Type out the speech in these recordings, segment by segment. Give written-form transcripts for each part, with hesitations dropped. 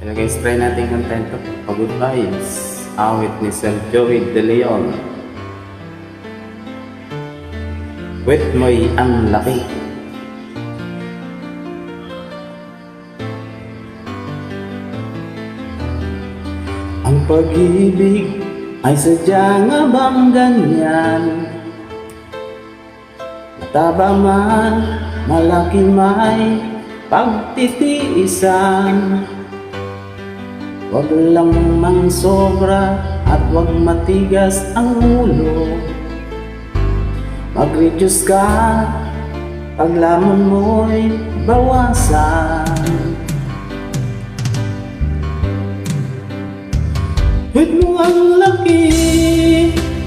Kaya guys, try natin content to Pagod Vibes, awit ni Sir Joey De Leon. Wet mo'y ang laki. Ang pag-ibig ay sadya nga bang ganyan? Mataba man, malaki may pagtitiisan. Wag lang mang sobra at wag matigas ang ulo. Mag-reduce ka, paglamon mo'y bawasan. Wait mo ang laki,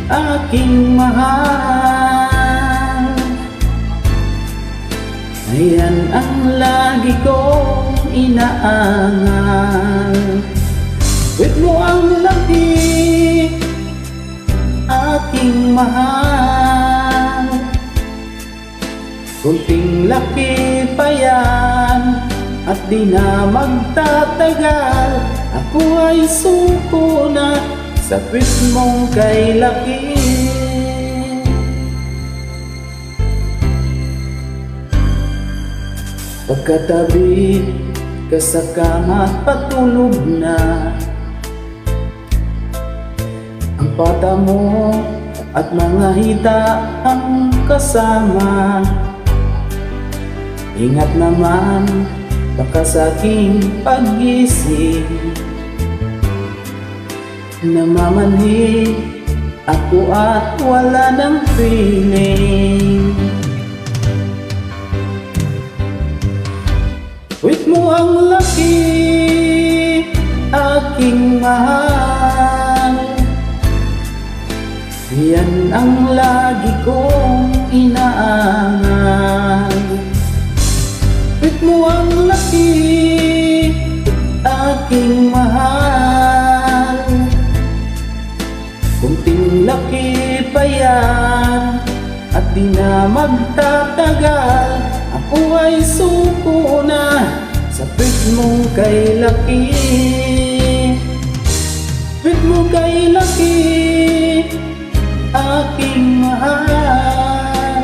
aking mahal. Ayan ang lagi kong inaangal. Wait mo ang laki, aking mahal. Kunting laki pa yan at di na magtatagal. Ako ay suko na sa puwit mong kay laki. Pagkatabi ka sa kama at patulog na, ang pata mo at mga hita ang kasama. Ingat naman baka sa aking pag-isip namamanhid ako at wala ng feeling. Wait mo ang laki, aking mahal. Yan ang lagi kong inaangal. Wait mo ang laki, aking mahal. Kunting laki pa yan at di na magtatagal. Ako ay suko na sa puwit mong kay laki. Puwit mo kay laki, aking mahal.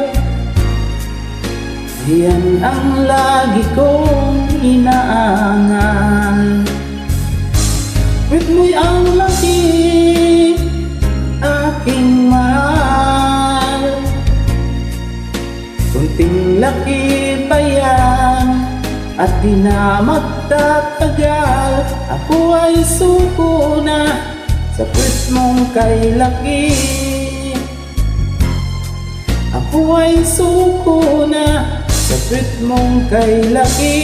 Yan ang lagi kong inaangal. Puwit mo'y ang laki, aking mahal. Kunting laki pa yan at di na magtatagal. Ako ay suko na sa puwit mong kay laki. Ako ay suko na sa puwit mong kay laki.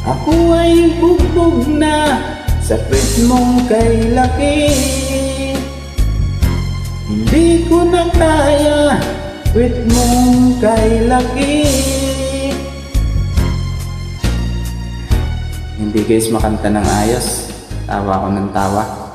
Ako ay bugbog na sa puwit mong kay laki. Hindi ko na kaya puwit mong kay laki. Hindi guys makanta ng ayos, tawa ko ng tawa.